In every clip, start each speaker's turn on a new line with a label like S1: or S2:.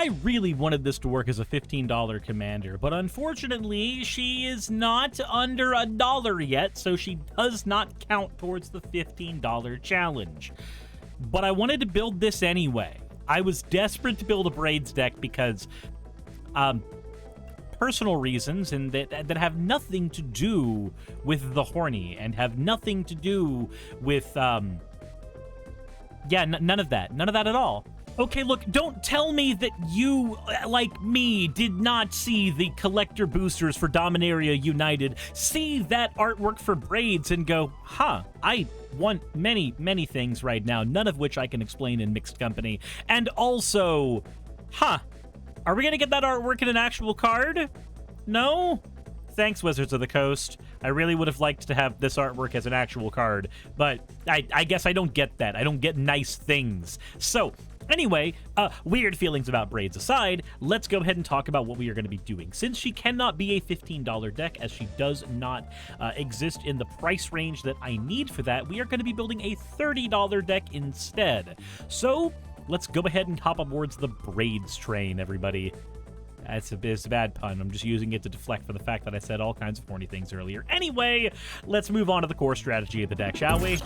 S1: I really wanted this to work as a $15 commander, but unfortunately, she is not under $1 yet, so she does not count towards the $15 challenge. But I wanted to build this anyway. I was desperate to build a Braids deck because personal reasons and that have nothing to do with the horny and have nothing to do with none of that at all. Okay, look, don't tell me that you, like me, did not see the collector boosters for Dominaria United, see that artwork for Braids, and go, huh, I want many, many things right now, none of which I can explain in mixed company. And also, huh, are we going to get that artwork in an actual card? No? Thanks, Wizards of the Coast. I really would have liked to have this artwork as an actual card, but I guess I don't get that. I don't get nice things. So, anyway, weird feelings about Braids aside, let's go ahead and talk about what we are going to be doing. Since she cannot be a $15 deck, as she does not exist in the price range that I need for that, we are going to be building a $30 deck instead. So, let's go ahead and hop aboard the Braids train, everybody. It's a bad pun. I'm just using it to deflect from the fact that I said all kinds of horny things earlier. Anyway, let's move on to the core strategy of the deck, shall we?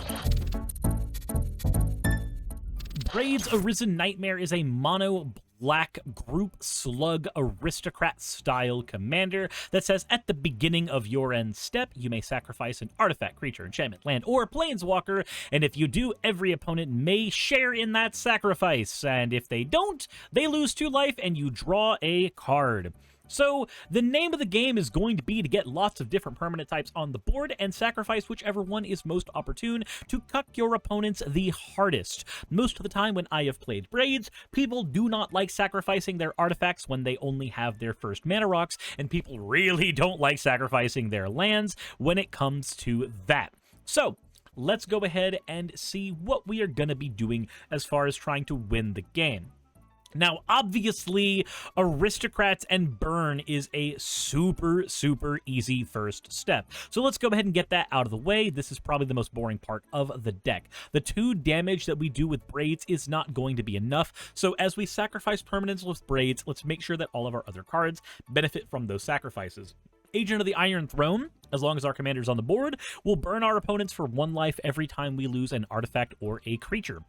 S1: Braids Arisen Nightmare is a mono-black group slug aristocrat-style commander that says at the beginning of your end step, you may sacrifice an artifact, creature, enchantment, land, or planeswalker, and if you do, every opponent may share in that sacrifice, and if they don't, they lose 2 life and you draw a card. So, the name of the game is going to be to get lots of different permanent types on the board and sacrifice whichever one is most opportune to cuck your opponents the hardest. Most of the time when I have played Braids, people do not like sacrificing their artifacts when they only have their first mana rocks, and people really don't like sacrificing their lands when it comes to that. So, let's go ahead and see what we are going to be doing as far as trying to win the game. Now, obviously, Aristocrats and Burn is a super, super easy first step. So let's go ahead and get that out of the way. This is probably the most boring part of the deck. The 2 damage that we do with Braids is not going to be enough. So as we sacrifice permanents with Braids, let's make sure that all of our other cards benefit from those sacrifices. Agent of the Iron Throne, as long as our commander's on the board, will burn our opponents for 1 life every time we lose an artifact or a creature.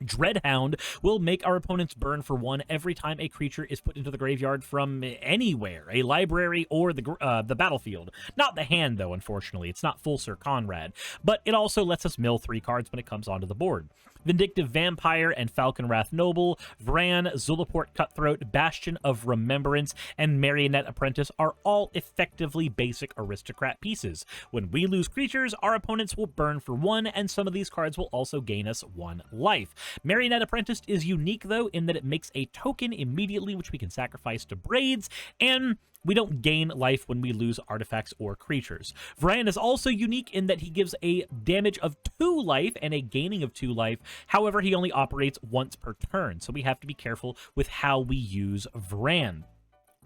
S1: Dreadhound will make our opponents burn for 1 every time a creature is put into the graveyard from anywhere, a library or the battlefield. Not the hand, though, unfortunately. It's not full Sir Conrad. But it also lets us mill 3 cards when it comes onto the board. Vindictive Vampire and Falconwrath Noble, Vran, Zulaport Cutthroat, Bastion of Remembrance, and Marionette Apprentice are all effectively basic aristocrat pieces. When we lose creatures, our opponents will burn for 1, and some of these cards will also gain us 1 life. Marionette Apprentice is unique, though, in that it makes a token immediately, which we can sacrifice to Braids, and we don't gain life when we lose artifacts or creatures. Vran is also unique in that he gives a damage of 2 life and a gaining of 2 life. However, he only operates once per turn, so we have to be careful with how we use Vran.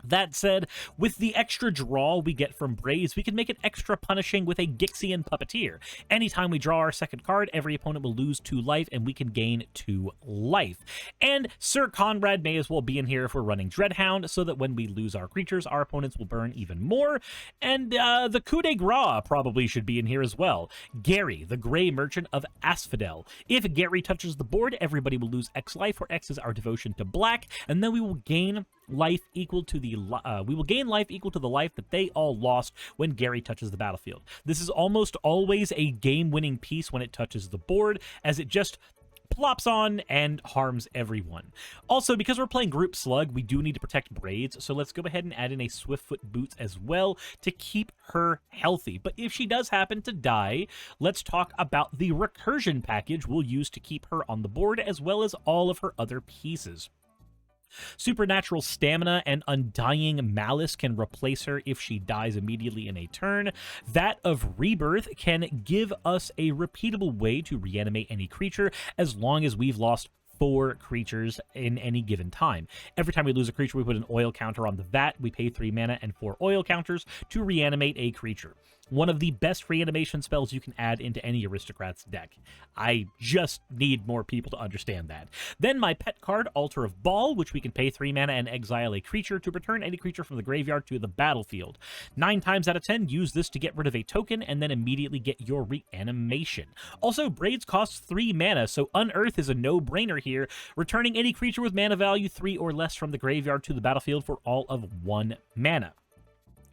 S1: That said, with the extra draw we get from Braids, we can make it extra punishing with a Gixian Puppeteer. Anytime we draw our second card, every opponent will lose 2 life, and we can gain 2 life. And Sir Conrad may as well be in here if we're running Dreadhound, so that when we lose our creatures, our opponents will burn even more. And the coup de grace probably should be in here as well. Gary, the Grey Merchant of Asphodel. If Gary touches the board, everybody will lose X life, where X is our devotion to black, and then we will gain life equal to the life that they all lost when Gary touches the battlefield. This is almost always a game-winning piece when it touches the board, as it just plops on and harms everyone. Also, because we're playing Group Slug, we do need to protect Braids, so let's go ahead and add in a Swiftfoot Boots as well to keep her healthy. But if she does happen to die, let's talk about the Recursion package we'll use to keep her on the board, as well as all of her other pieces. Supernatural Stamina and Undying Malice can replace her if she dies immediately in a turn. That of Rebirth can give us a repeatable way to reanimate any creature as long as we've lost 4 creatures in any given time. Every time we lose a creature, we put an oil counter on the vat. We pay 3 mana and 4 oil counters to reanimate a creature. one of the best reanimation spells you can add into any Aristocrat's deck. I just need more people to understand that. Then my pet card, Altar of Baal, which we can pay 3 mana and exile a creature to return any creature from the graveyard to the battlefield. 9 times out of 10, use this to get rid of a token and then immediately get your reanimation. Also, Braids costs 3 mana, so Unearth is a no-brainer here, returning any creature with mana value 3 or less from the graveyard to the battlefield for all of 1 mana.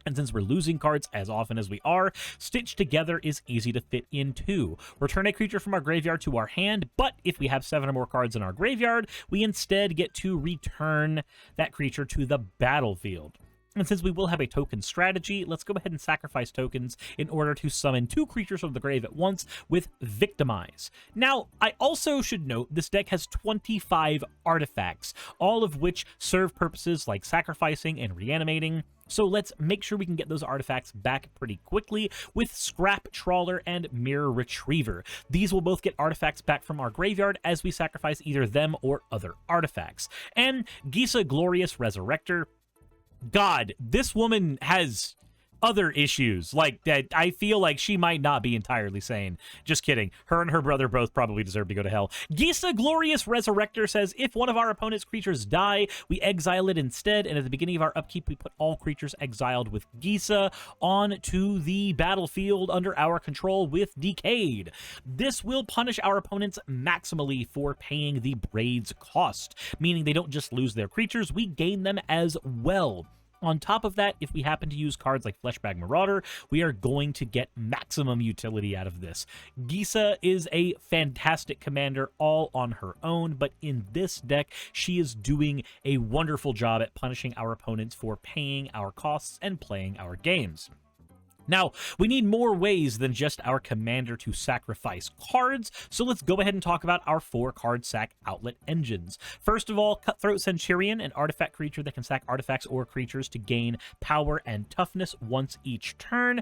S1: And since we're losing cards as often as we are, Stitch Together is easy to fit in too. Return a creature from our graveyard to our hand, but if we have 7 or more cards in our graveyard, we instead get to return that creature to the battlefield. And since we will have a token strategy, let's go ahead and sacrifice tokens in order to summon 2 creatures from the grave at once with Victimize. Now, I also should note this deck has 25 artifacts, all of which serve purposes like sacrificing and reanimating. So let's make sure we can get those artifacts back pretty quickly with Scrap Trawler and Mirror Retriever. These will both get artifacts back from our graveyard as we sacrifice either them or other artifacts. And Gisa Glorious Resurrector. God, this woman has other issues like that. I feel like she might not be entirely sane. Just kidding. Her and her brother both probably deserve to go to hell. Gisa Glorious Resurrector says, if one of our opponent's creatures die, we exile it instead, and at the beginning of our upkeep, we put all creatures exiled with Gisa onto the battlefield under our control with Decayed. This will punish our opponents maximally for paying the Braids cost, meaning they don't just lose their creatures, we gain them as well. On top of that, if we happen to use cards like Fleshbag Marauder, we are going to get maximum utility out of this. Gisa is a fantastic commander all on her own, but in this deck, she is doing a wonderful job at punishing our opponents for paying our costs and playing our games. Now, we need more ways than just our commander to sacrifice cards, so let's go ahead and talk about our 4-card sack outlet engines. First of all, Cutthroat Centurion, an artifact creature that can sack artifacts or creatures to gain power and toughness once each turn.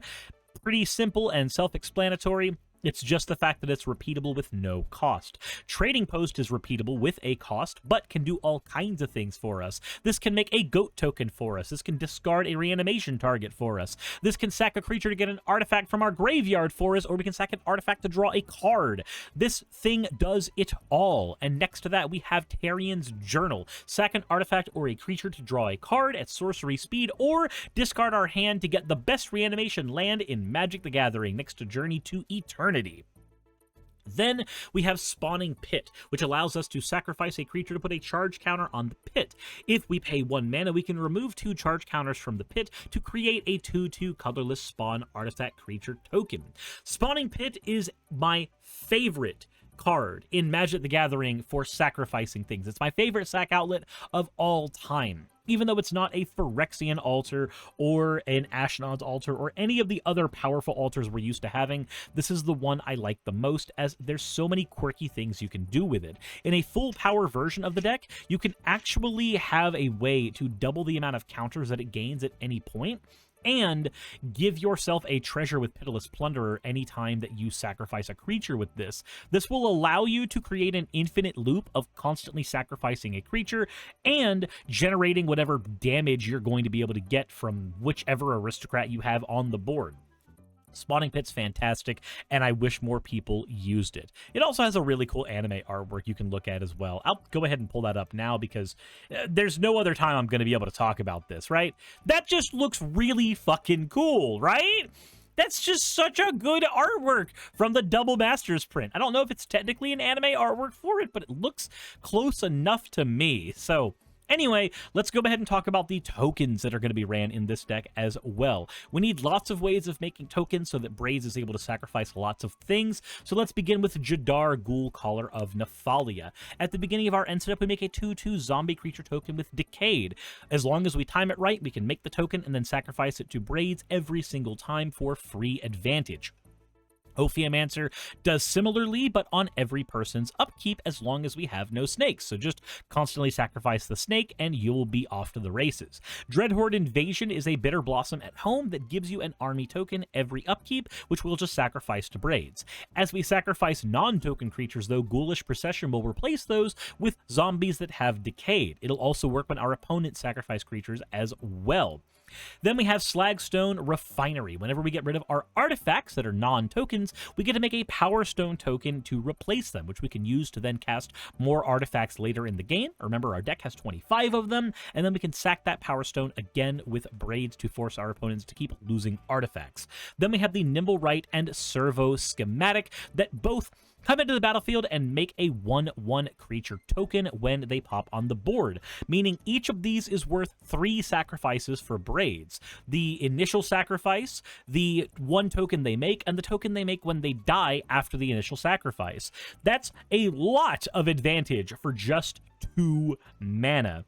S1: Pretty simple and self-explanatory. It's just the fact that it's repeatable with no cost. Trading Post is repeatable with a cost, but can do all kinds of things for us. This can make a goat token for us. This can discard a reanimation target for us. This can sack a creature to get an artifact from our graveyard for us, or we can sack an artifact to draw a card. This thing does it all. And next to that, we have Tarian's Journal. Sack an artifact or a creature to draw a card at sorcery speed, or discard our hand to get the best reanimation land in Magic the Gathering next to Journey to Eternity. Then we have Spawning Pit, which allows us to sacrifice a creature to put a charge counter on the pit. If we pay 1 mana, we can remove 2 charge counters from the pit to create a 2/2 colorless spawn artifact creature token. Spawning Pit is my favorite card in Magic the Gathering for sacrificing things. It's my favorite sack outlet of all time. Even though it's not a Phyrexian altar or an Ashnod's altar or any of the other powerful altars we're used to having, this is the one I like the most, as there's so many quirky things you can do with it. In a full power version of the deck, you can actually have a way to double the amount of counters that it gains at any point, and give yourself a treasure with Pitiless Plunderer anytime that you sacrifice a creature with this. This will allow you to create an infinite loop of constantly sacrificing a creature and generating whatever damage you're going to be able to get from whichever aristocrat you have on the board. Spawning Pit's fantastic, and I wish more people used it. It also has a really cool anime artwork you can look at as well. I'll go ahead and pull that up now because there's no other time I'm going to be able to talk about this, right? That just looks really fucking cool, right? That's just such a good artwork from the Double Masters print. I don't know if it's technically an anime artwork for it, but it looks close enough to me. So anyway, let's go ahead and talk about the tokens that are going to be ran in this deck as well. We need lots of ways of making tokens so that Braids is able to sacrifice lots of things. So let's begin with Jadar, Ghoul Caller of Nephalia. At the beginning of our end setup, we make a 2/2 zombie creature token with Decayed. As long as we time it right, we can make the token and then sacrifice it to Braids every single time for free advantage. Ophiomancer does similarly, but on every person's upkeep as long as we have no snakes. So just constantly sacrifice the snake and you'll be off to the races. Dreadhorde Invasion is a Bitter Blossom at home that gives you an army token every upkeep, which we'll just sacrifice to Braids. As we sacrifice non-token creatures, though, Ghoulish Procession will replace those with zombies that have Decayed. It'll also work when our opponents sacrifice creatures as well. Then we have Slagstone Refinery. Whenever we get rid of our artifacts that are non-tokens, we get to make a Power Stone token to replace them, which we can use to then cast more artifacts later in the game. Remember, our deck has 25 of them, and then we can sack that Power Stone again with Braids to force our opponents to keep losing artifacts. Then we have the Nimble Right and Servo Schematic that both come into the battlefield and make a 1/1 creature token when they pop on the board, meaning each of these is worth 3 sacrifices for Braids. The initial sacrifice, the 1 token they make, and the token they make when they die after the initial sacrifice. That's a lot of advantage for just 2 mana.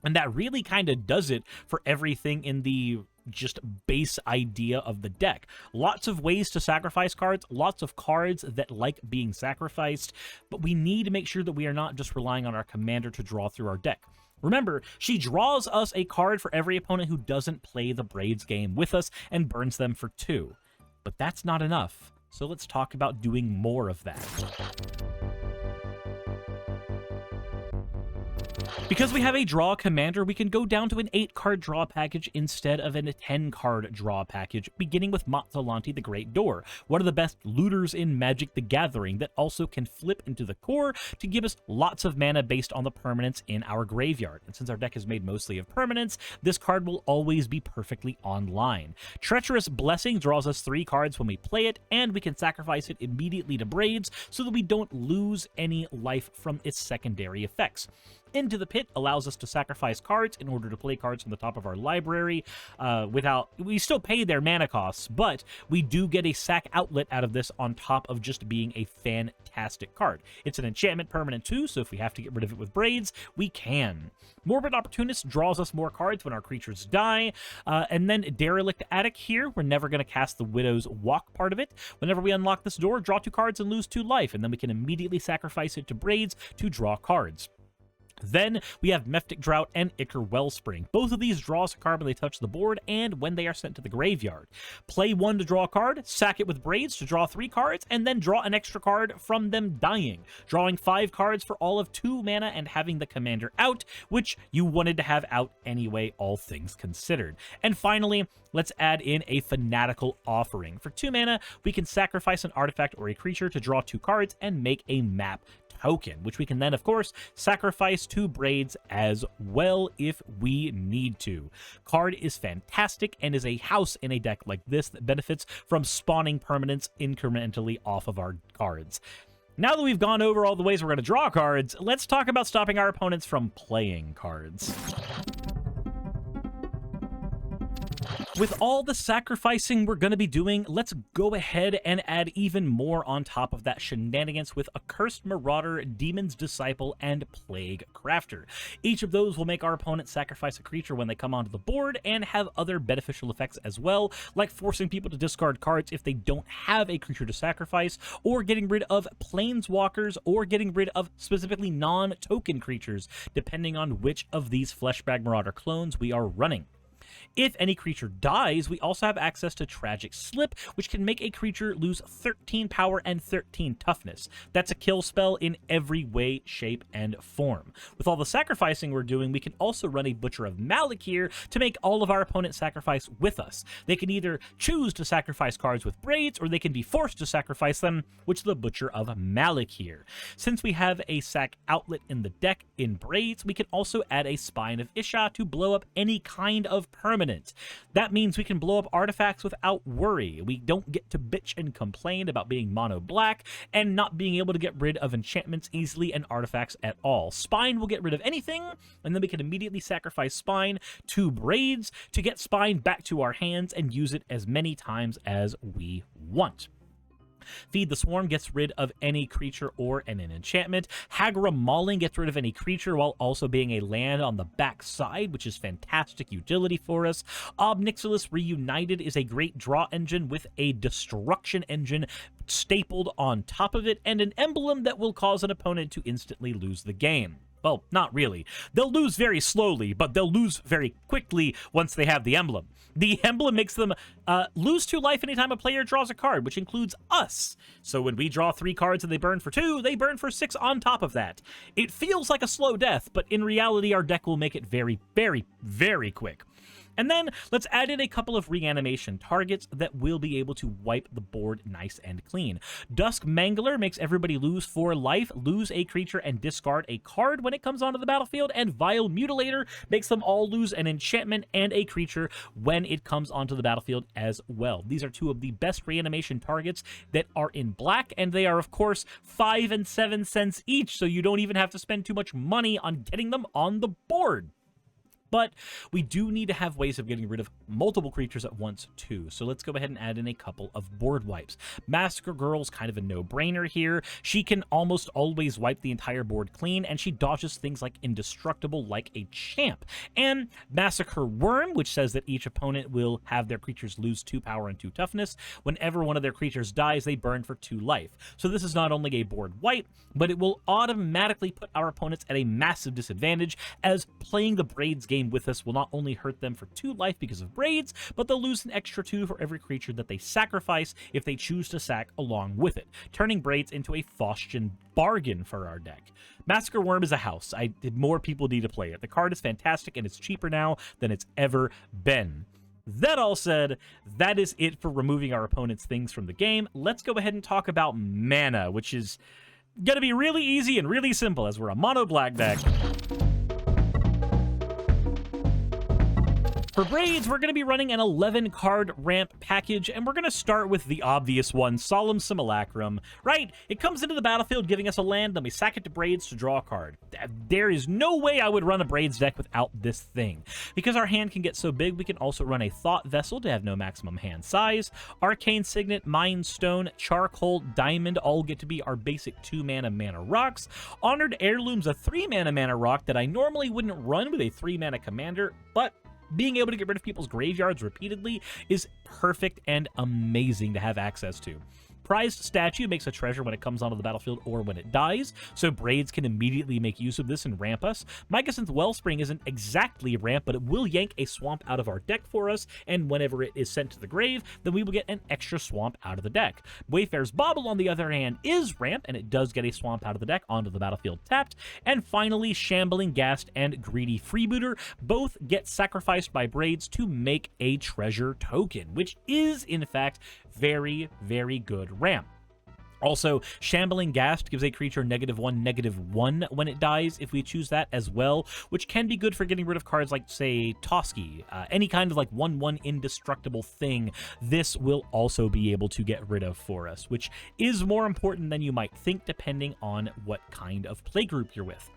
S1: And that really kind of does it for everything in the just base idea of the deck. Lots of ways to sacrifice cards, lots of cards that like being sacrificed, but we need to make sure that we are not just relying on our commander to draw through our deck. Remember, she draws us a card for every opponent who doesn't play the Braids game with us and burns them for 2. But that's not enough, so let's talk about doing more of that. Because we have a draw commander, we can go down to an 8-card draw package instead of a 10-card draw package, beginning with Motzalanti the Great Door, one of the best looters in Magic the Gathering that also can flip into the core to give us lots of mana based on the permanents in our graveyard. And since our deck is made mostly of permanents, this card will always be perfectly online. Treacherous Blessing draws us 3 cards when we play it, and we can sacrifice it immediately to Braids so that we don't lose any life from its secondary effects. Into the Pit allows us to sacrifice cards in order to play cards from the top of our library we still pay their mana costs, but we do get a sack outlet out of this on top of just being a fantastic card. It's an enchantment permanent too, so if we have to get rid of it with Braids, we can. Morbid Opportunist draws us more cards when our creatures die, and then Derelict Attic here, we're never going to cast the Widow's Walk part of it. Whenever we unlock this door, draw 2 cards and lose 2 life, and then we can immediately sacrifice it to Braids to draw cards. Then we have Mephitic Drought and Ichor Wellspring. Both of these draw us a card when they touch the board and when they are sent to the graveyard. Play 1 to draw a card, sack it with Braids to draw 3 cards, and then draw an extra card from them dying, drawing 5 cards for all of 2 mana and having the commander out, which you wanted to have out anyway, all things considered. And finally, let's add in a Fanatical Offering. For 2 mana, we can sacrifice an artifact or a creature to draw 2 cards and make a map token, which we can then, of course, sacrifice to Braids as well if we need to. Card is fantastic and is a house in a deck like this that benefits from spawning permanents incrementally off of our cards. Now that we've gone over all the ways we're going to draw cards, let's talk about stopping our opponents from playing cards. With all the sacrificing we're going to be doing, let's go ahead and add even more on top of that shenanigans with Accursed Marauder, Demon's Disciple, and Plague Crafter. Each of those will make our opponent sacrifice a creature when they come onto the board and have other beneficial effects as well, like forcing people to discard cards if they don't have a creature to sacrifice, or getting rid of planeswalkers, or getting rid of specifically non-token creatures, depending on which of these Fleshbag Marauder clones we are running. If any creature dies, we also have access to Tragic Slip, which can make a creature lose 13 power and 13 toughness. That's a kill spell in every way, shape, and form. With all the sacrificing we're doing, we can also run a Butcher of Malakir to make all of our opponents sacrifice with us. They can either choose to sacrifice cards with Braids, or they can be forced to sacrifice them, which is the Butcher of Malakir. Since we have a sack outlet in the deck in Braids, we can also add a Spine of Isha to blow up any kind of permanent. That means we can blow up artifacts without worry. We don't get to bitch and complain about being mono black and not being able to get rid of enchantments easily and artifacts at all. Spine will get rid of anything, and then we can immediately sacrifice Spine to Braids to get Spine back to our hands and use it as many times as we want. Feed the Swarm gets rid of any creature or an enchantment. Hagra Mauling gets rid of any creature while also being a land on the back side, which is fantastic utility for us. Ob Nixilis Reunited is a great draw engine with a destruction engine stapled on top of it, and an emblem that will cause an opponent to instantly lose the game. Well, not really. They'll lose very slowly, but they'll lose very quickly once they have the emblem. The emblem makes them lose 2 life anytime a player draws a card, which includes us. So when we draw 3 cards and they burn for 2, they burn for 6 on top of that. It feels like a slow death, but in reality, our deck will make it very, very, very quick. And then let's add in a couple of reanimation targets that will be able to wipe the board nice and clean. Dusk Mangler makes everybody lose 4 life, lose a creature, and discard a card when it comes onto the battlefield, and Vile Mutilator makes them all lose an enchantment and a creature when it comes onto the battlefield as well. These are 2 of the best reanimation targets that are in black, and they are, of course, 5 and 7 cents each, so you don't even have to spend too much money on getting them on the board. But we do need to have ways of getting rid of multiple creatures at once, too. So let's go ahead and add in a couple of board wipes. Massacre Girl's kind of a no-brainer here. She can almost always wipe the entire board clean, and she dodges things like indestructible like a champ. And Massacre Worm, which says that each opponent will have their creatures lose 2 power and 2 toughness. Whenever one of their creatures dies, they burn for 2 life. So this is not only a board wipe, but it will automatically put our opponents at a massive disadvantage, as playing the Braids game with us will not only hurt them for 2 life because of Braids, but they'll lose an extra 2 for every creature that they sacrifice if they choose to sack along with it, turning Braids into a Faustian bargain for our deck. Massacre Worm is a house. More people need to play it. The card is fantastic, and it's cheaper now than it's ever been. That all said, that is it for removing our opponent's things from the game. Let's go ahead and talk about mana, which is going to be really easy and really simple, as we're a mono black deck. For Braids, we're going to be running an 11-card ramp package, and we're going to start with the obvious one, Solemn Simulacrum. Right? It comes into the battlefield giving us a land, then we sack it to Braids to draw a card. There is no way I would run a Braids deck without this thing. Because our hand can get so big, we can also run a Thought Vessel to have no maximum hand size. Arcane Signet, Mind Stone, Charcoal, Diamond all get to be our basic 2-mana mana rocks. Honored Heirloom's a 3-mana mana rock that I normally wouldn't run with a 3-mana commander, but being able to get rid of people's graveyards repeatedly is perfect and amazing to have access to. Prized Statue makes a treasure when it comes onto the battlefield or when it dies, so Braids can immediately make use of this and ramp us. Mycosynth Wellspring isn't exactly ramp, but it will yank a swamp out of our deck for us, and whenever it is sent to the grave, then we will get an extra swamp out of the deck. Wayfarer's Bauble, on the other hand, is ramp, and it does get a swamp out of the deck onto the battlefield tapped. And finally, Shambling Ghast and Greedy Freebooter both get sacrificed by Braids to make a treasure token, which is, in fact, very, very good ramp. Also, Shambling Ghast gives a creature -1/-1 when it dies, if we choose that as well, which can be good for getting rid of cards like, say, Toski. Any kind of like 1/1 indestructible thing, this will also be able to get rid of for us, which is more important than you might think depending on what kind of playgroup you're with.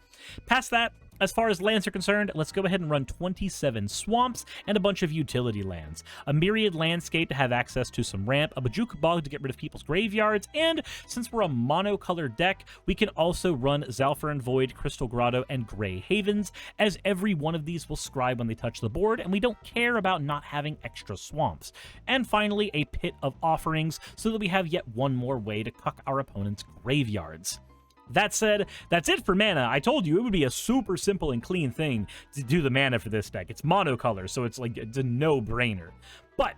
S1: Past that, as far as lands are concerned, let's go ahead and run 27 swamps and a bunch of utility lands. A Myriad Landscape to have access to some ramp, a Bajuk Bog to get rid of people's graveyards, and since we're a monocolored deck, we can also run Zalfir Void, Crystal Grotto, and Grey Havens, as every one of these will scribe when they touch the board, and we don't care about not having extra swamps. And finally, a Pit of Offerings, so that we have yet one more way to cuck our opponent's graveyards. That said, that's it for mana. I told you it would be a super simple and clean thing to do the mana for this deck. It's monocolor, so it's a no-brainer. But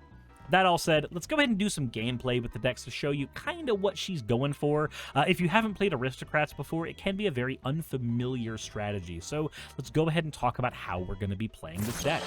S1: that all said, let's go ahead and do some gameplay with the decks to show you kind of what she's going for. If you haven't played Aristocrats before, it can be a very unfamiliar strategy. So let's go ahead and talk about how we're going to be playing this deck.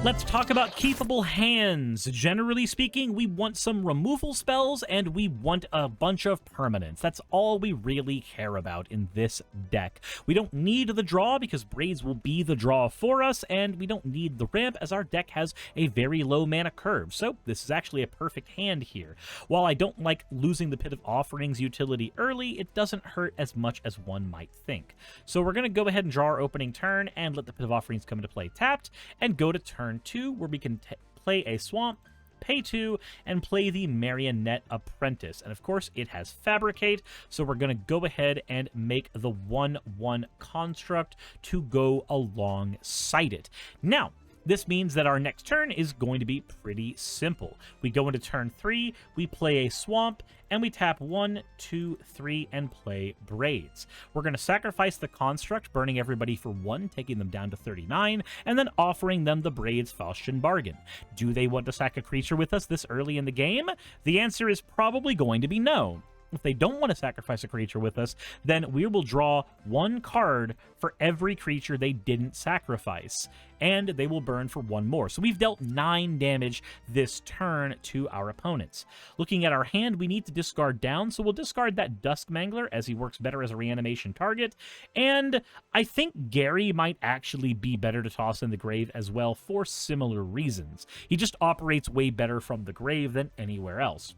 S1: Let's talk about keepable hands. Generally speaking, we want some removal spells, and we want a bunch of permanents. That's all we really care about in this deck. We don't need the draw, because Braids will be the draw for us, and we don't need the ramp, as our deck has a very low mana curve. So this is actually a perfect hand here. While I don't like losing the Pit of Offerings utility early, it doesn't hurt as much as one might think. So we're going to go ahead and draw our opening turn, and let the Pit of Offerings come into play tapped, and go to turn 2, where we can play a swamp, pay 2, and play the Marionette Apprentice. And of course, it has Fabricate, so we're going to go ahead and make the 1/1 construct to go alongside it. Now, this means that our next turn is going to be pretty simple. We go into turn 3, we play a swamp, and we tap 1, 2, 3, and play Braids. We're going to sacrifice the construct, burning everybody for 1, taking them down to 39, and then offering them the Braids Faustian Bargain. Do they want to sack a creature with us this early in the game? The answer is probably going to be no. If they don't want to sacrifice a creature with us, then we will draw 1 card for every creature they didn't sacrifice, and they will burn for 1 more. So we've dealt 9 damage this turn to our opponents. Looking at our hand, we need to discard down, so we'll discard that Dusk Mangler as he works better as a reanimation target, and I think Gary might actually be better to toss in the grave as well for similar reasons. He just operates way better from the grave than anywhere else.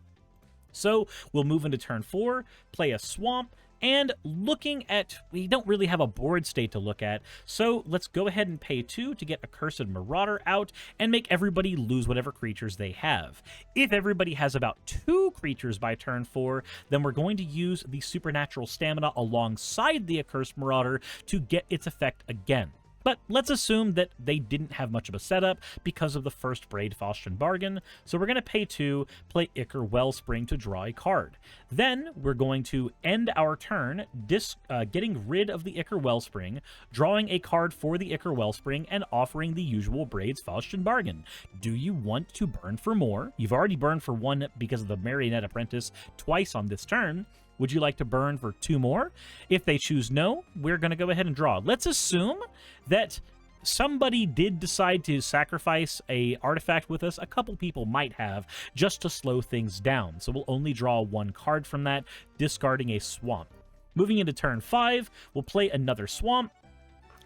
S1: So we'll move into turn 4, play a Swamp, and looking at, we don't really have a board state to look at, so let's go ahead and pay 2 to get Accursed Marauder out and make everybody lose whatever creatures they have. If everybody has about 2 creatures by turn 4, then we're going to use the Supernatural Stamina alongside the Accursed Marauder to get its effect again. But let's assume that they didn't have much of a setup because of the first Braid Faustian Bargain, so we're going to pay 2, play Ichor Wellspring to draw a card. Then we're going to end our turn getting rid of the Ichor Wellspring, drawing a card for the Ichor Wellspring, and offering the usual Braids Faustian Bargain. Do you want to burn for more? You've already burned for 1 because of the Marionette Apprentice twice on this turn. Would you like to burn for 2 more? If they choose no, we're going to go ahead and draw. Let's assume that somebody did decide to sacrifice a artifact with us. A couple people might have, just to slow things down. So we'll only draw 1 card from that, discarding a Swamp. Moving into turn 5, we'll play another Swamp,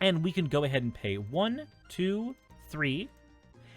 S1: and we can go ahead and pay 1, 2, 3,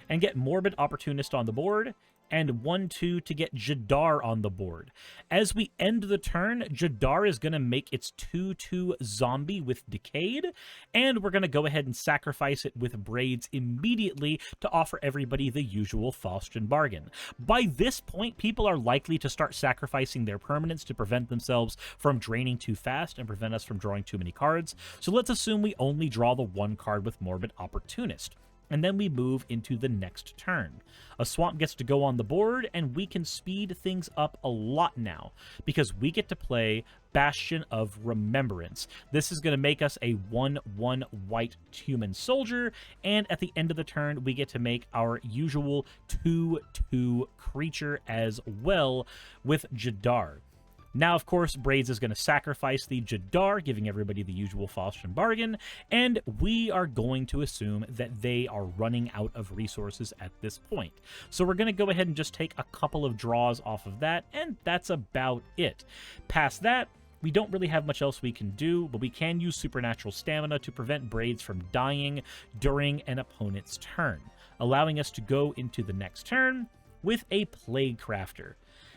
S1: and get Morbid Opportunist on the board, and 1, 2 to get Jadar on the board. As we end the turn, Jadar is going to make its 2/2 zombie with Decayed, and we're going to go ahead and sacrifice it with Braids immediately to offer everybody the usual Faustian Bargain. By this point, people are likely to start sacrificing their permanents to prevent themselves from draining too fast and prevent us from drawing too many cards, so let's assume we only draw the 1 card with Morbid Opportunist. And then we move into the next turn. A Swamp gets to go on the board, and we can speed things up a lot now, because we get to play Bastion of Remembrance. This is going to make us a 1/1 white human soldier, and at the end of the turn, we get to make our usual 2/2 creature as well with Jadar. Now, of course, Braids is going to sacrifice the Jadar, giving everybody the usual Faustian Bargain, and we are going to assume that they are running out of resources at this point. So we're going to go ahead and just take a couple of draws off of that, and that's about it. Past that, we don't really have much else we can do, but we can use Supernatural Stamina to prevent Braids from dying during an opponent's turn, allowing us to go into the next turn with a Plague Crafter.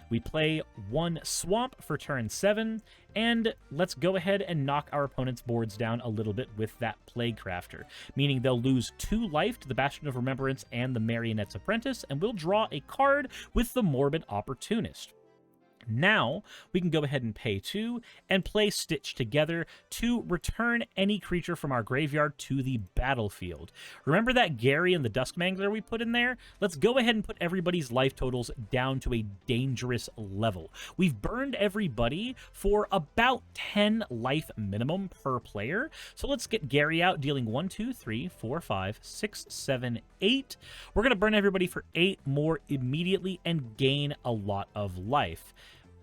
S1: We play 1 Swamp for turn 7, and let's go ahead and knock our opponent's boards down a little bit with that Plague Crafter, meaning they'll lose 2 life to the Bastion of Remembrance and the Marionette's Apprentice, and we'll draw a card with the Morbid Opportunist. Now, we can go ahead and pay 2 and play Stitch Together to return any creature from our graveyard to the battlefield. Remember that Gary and the Dusk Mangler we put in there? Let's go ahead and put everybody's life totals down to a dangerous level. We've burned everybody for about 10 life minimum per player. So let's get Gary out, dealing 1, 2, 3, 4, 5, 6, 7, 8. We're going to burn everybody for 8 more immediately and gain a lot of life.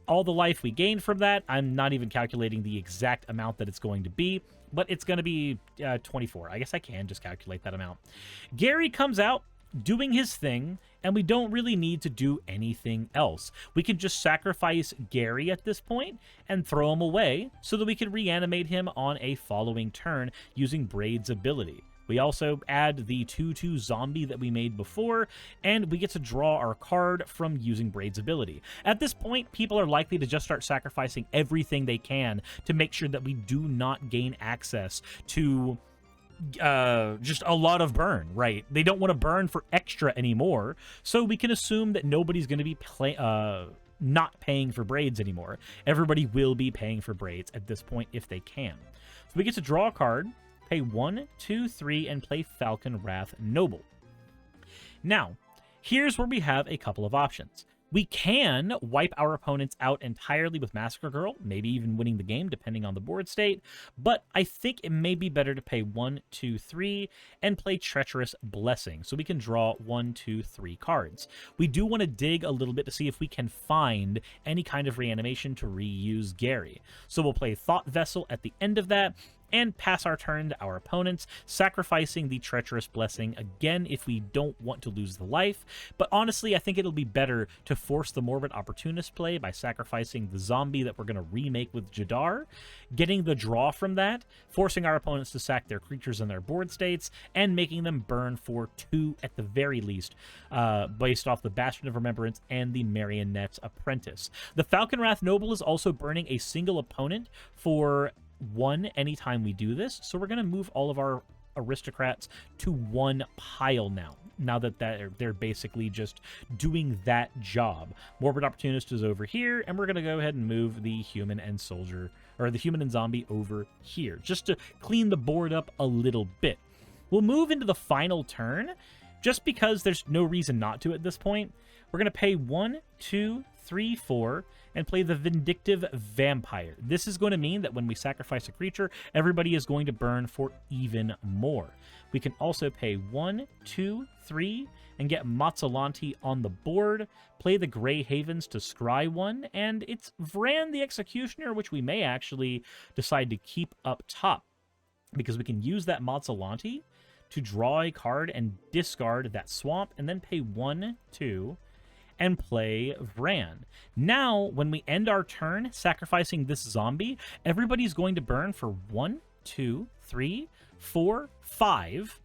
S1: All the life we gained from that, I'm not even calculating the exact amount that it's going to be, but it's going to be 24. I guess I can just calculate that amount. Gary comes out doing his thing, and we don't really need to do anything else. We can just sacrifice Gary at this point and throw him away so that we can reanimate him on a following turn using Braid's ability. We also add the 2/2 zombie that we made before, and we get to draw our card from using Braid's ability. At this point, people are likely to just start sacrificing everything they can to make sure that we do not gain access to just a lot of burn, right? They don't want to burn for extra anymore, so we can assume that nobody's going to be not paying for Braids anymore. Everybody will be paying for Braids at this point if they can. So we get to draw a card, pay 1, 2, 3, and play Falcon Wrath Noble. Now, here's where we have a couple of options. We can wipe our opponents out entirely with Massacre Girl, maybe even winning the game, depending on the board state, but I think it may be better to pay 1, 2, 3 and play Treacherous Blessing, so we can draw 1, 2, 3 cards. We do want to dig a little bit to see if we can find any kind of reanimation to reuse Gary. So we'll play Thought Vessel at the end of that, and pass our turn to our opponents, sacrificing the Treacherous Blessing again if we don't want to lose the life. But honestly, I think it'll be better to force the Morbid Opportunist play by sacrificing the zombie that we're going to remake with Jadar, getting the draw from that, forcing our opponents to sack their creatures and their board states, and making them burn for 2 at the very least, based off the Bastion of Remembrance and the Marionette's Apprentice. The Falconwrath Noble is also burning a single opponent for 1 anytime we do this, so we're going to move all of our aristocrats to 1 pile now that they're basically just doing that job. Morbid Opportunist is over here, and we're going to go ahead and move the human and soldier, or the human and zombie over here, just to clean the board up a little bit. We'll move into the final turn, just because there's no reason not to at this point. We're going to pay 1, 2, 3, 4, and play the Vindictive Vampire. This is going to mean that when we sacrifice a creature, everybody is going to burn for even more. We can also pay 1, 2, 3, and get Mazzolanti on the board, play the Grey Havens to scry 1, and it's Vran the Executioner, which we may actually decide to keep up top, because we can use that Mazzolanti to draw a card and discard that swamp, and then pay 1, 2, and play Vran. Now, when we end our turn sacrificing this zombie, everybody's going to burn for 1, 2, 3, 4, 5,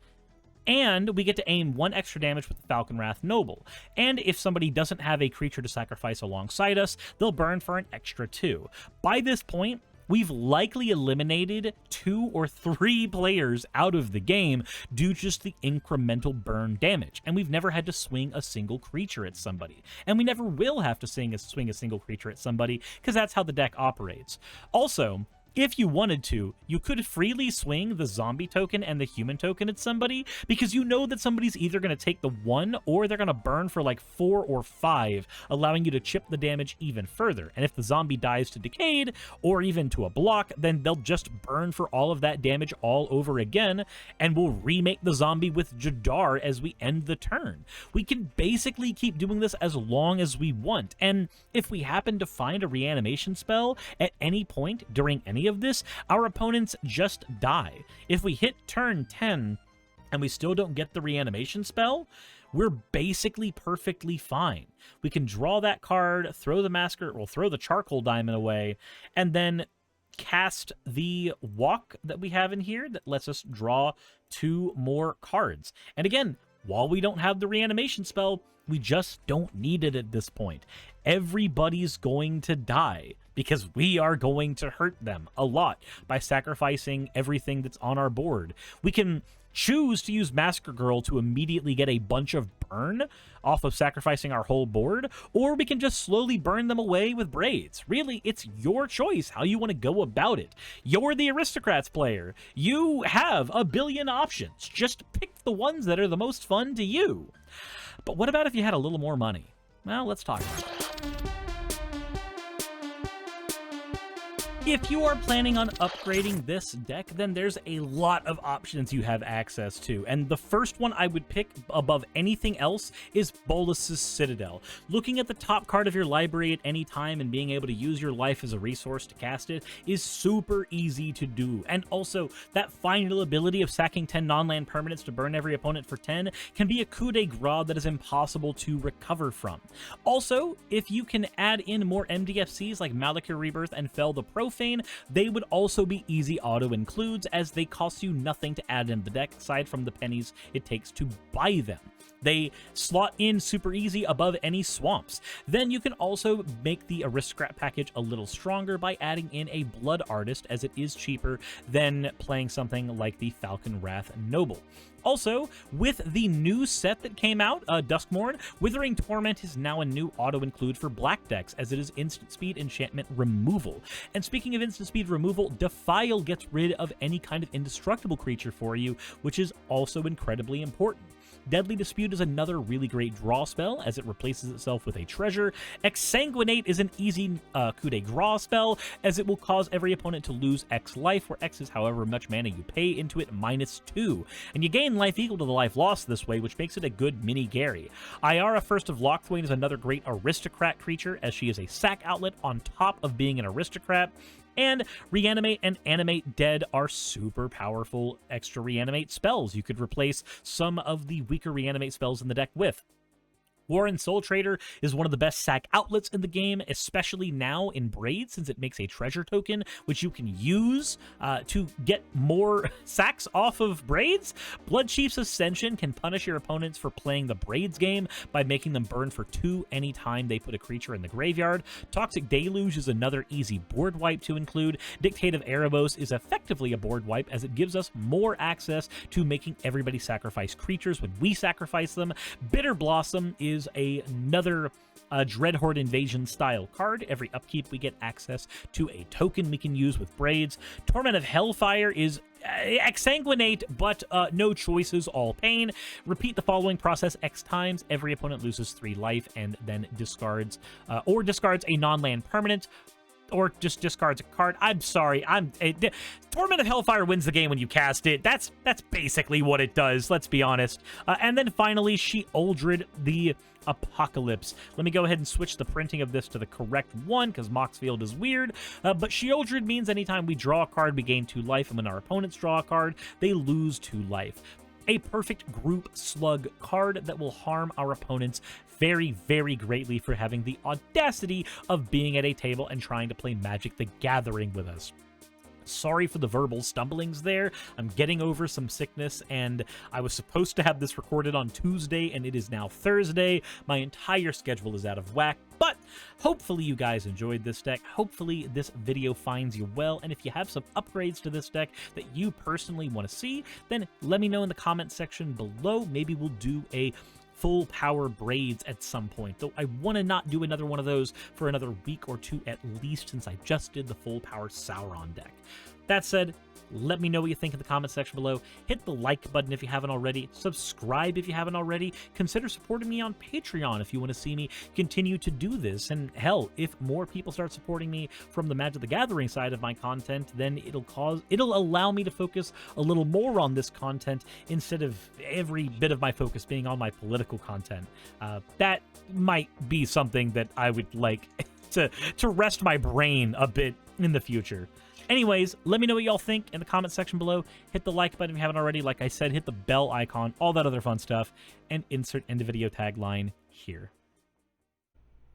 S1: and we get to aim 1 extra damage with the Falconwrath Noble. And if somebody doesn't have a creature to sacrifice alongside us, they'll burn for an extra 2. By this point, we've likely eliminated 2 or 3 players out of the game due to just the incremental burn damage, and we've never had to swing a single creature at somebody. And we never will have to swing a single creature at somebody, because that's how the deck operates. Also, if you wanted to, you could freely swing the zombie token and the human token at somebody, because you know that somebody's either going to take the 1 or they're going to burn for like 4 or 5, allowing you to chip the damage even further. And if the zombie dies to Decayed or even to a block, then they'll just burn for all of that damage all over again, and we'll remake the zombie with Jadar as we end the turn. We can basically keep doing this as long as we want, and if we happen to find a reanimation spell at any point during any of this, our opponents just die. If we hit turn 10 and we still don't get the reanimation spell, we're basically perfectly fine. We can draw that card, throw the charcoal diamond away, and then cast the walk that we have in here that lets us draw 2 more cards. And again, while we don't have the reanimation spell, we just don't need it at this point. Everybody's going to die because we are going to hurt them a lot by sacrificing everything that's on our board. We can choose to use Massacre Girl to immediately get a bunch of burn off of sacrificing our whole board, or we can just slowly burn them away with Braids. Really, it's your choice how you want to go about it. You're the Aristocrats player. You have a billion options. Just pick the ones that are the most fun to you. But what about if you had a little more money? Well, let's talk about it. If you are planning on upgrading this deck, then there's a lot of options you have access to, and the first one I would pick above anything else is Bolas's Citadel. Looking at the top card of your library at any time and being able to use your life as a resource to cast it is super easy to do, and also that final ability of sacking 10 non-land permanents to burn every opponent for 10 can be a coup de grace that is impossible to recover from. Also, if you can add in more MDFCs like Malakir Rebirth and Fell the Profane, they would also be easy auto-includes, as they cost you nothing to add in the deck aside from the pennies it takes to buy them. They slot in super easy above any swamps. Then you can also make the Aristocrat package a little stronger by adding in a Blood Artist, as it is cheaper than playing something like the Falconwrath Noble. Also, with the new set that came out, Duskmourn, Withering Torment is now a new auto-include for black decks, as it is instant speed enchantment removal. And speaking of instant speed removal, Defile gets rid of any kind of indestructible creature for you, which is also incredibly important. Deadly Dispute is another really great draw spell, as it replaces itself with a treasure. Exsanguinate is an easy coup de grace spell, as it will cause every opponent to lose X life, where X is however much mana you pay into it -2. And you gain life equal to the life lost this way, which makes it a good mini Gary. Iara, First of Lochthwain, is another great aristocrat creature, as she is a sack outlet on top of being an aristocrat. And Reanimate and Animate Dead are super powerful extra reanimate spells you could replace some of the weaker reanimate spells in the deck with. Warren Soul Trader is one of the best sack outlets in the game, especially now in Braids, since it makes a treasure token, which you can use to get more sacks off of Braids. Bloodchief's Ascension can punish your opponents for playing the Braids game by making them burn for 2 anytime they put a creature in the graveyard. Toxic Deluge is another easy board wipe to include. Dictative Erebos is effectively a board wipe, as it gives us more access to making everybody sacrifice creatures when we sacrifice them. Bitter Blossom is another Dreadhorde Invasion style card. Every upkeep we get access to a token we can use with Braids. Torment of Hellfire is exsanguinate, but no choices, all pain. Repeat the following process X times. Every opponent loses 3 life and then discards a non-land permanent, or just discards a card. I'm sorry. Torment of Hellfire wins the game when you cast it. That's basically what it does, let's be honest. And then finally, Sheoldred the Apocalypse. Let me go ahead and switch the printing of this to the correct one, because Moxfield is weird. But Sheoldred means anytime we draw a card, we gain 2 life, and when our opponents draw a card, they lose 2 life. A perfect group slug card that will harm our opponents very, very greatly for having the audacity of being at a table and trying to play Magic the Gathering with us. Sorry for the verbal stumblings there. I'm getting over some sickness, and I was supposed to have this recorded on Tuesday, and it is now Thursday. My entire schedule is out of whack, but hopefully you guys enjoyed this deck. Hopefully this video finds you well, and if you have some upgrades to this deck that you personally want to see, then let me know in the comment section below. Maybe we'll do a full power Braids at some point, though I want to not do another one of those for another week or 2 at least, since I just did the full power Sauron deck. That said, let me know what you think in the comment section below. Hit the like button if you haven't already. Subscribe if you haven't already. Consider supporting me on Patreon if you want to see me continue to do this. And hell, if more people start supporting me from the Magic the Gathering side of my content, then it'll allow me to focus a little more on this content instead of every bit of my focus being on my political content. That might be something that I would like to rest my brain a bit in the future. Anyways, let me know what y'all think in the comment section below. Hit the like button if you haven't already. Like I said, hit the bell icon, all that other fun stuff, and insert end of video tagline here.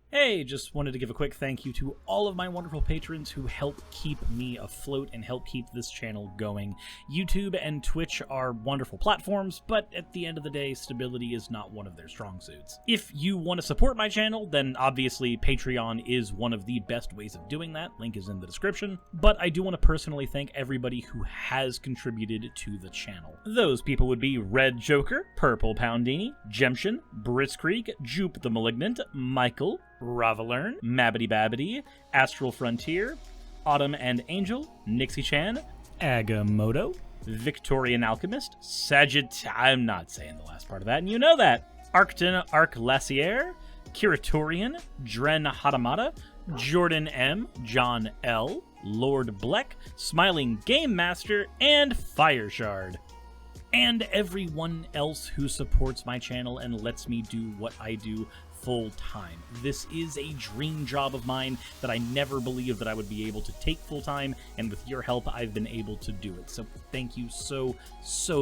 S1: Hey, just wanted to give a quick thank you to all of my wonderful patrons who help keep me afloat and help keep this channel going. YouTube and Twitch are wonderful platforms, but at the end of the day, stability is not one of their strong suits. If you want to support my channel, then obviously Patreon is one of the best ways of doing that. Link is in the description. But I do want to personally thank everybody who has contributed to the channel. Those people would be Red Joker, Purple Poundini, Jemshin, Britzkrieg, Jupe the Malignant, Michael, Ravalern, Mabbity Babbity, Astral Frontier, Autumn and Angel, Nixie Chan, Agamotto, Victorian Alchemist, I'm not saying the last part of that, and you know that, Arcton Arclacier, Kiratorian, Dren Hadamata, Jordan M, John L, Lord Bleck, Smiling Game Master, and Fireshard. And everyone else who supports my channel and lets me do what I do full time. This is a dream job of mine that I never believed that I would be able to take full time, and with your help, I've been able to do it. So thank you so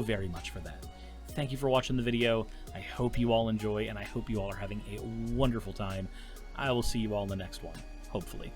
S1: very much for that. Thank you for watching the video. I hope you all enjoy, and I hope you all are having a wonderful time. I will see you all in the next one, hopefully.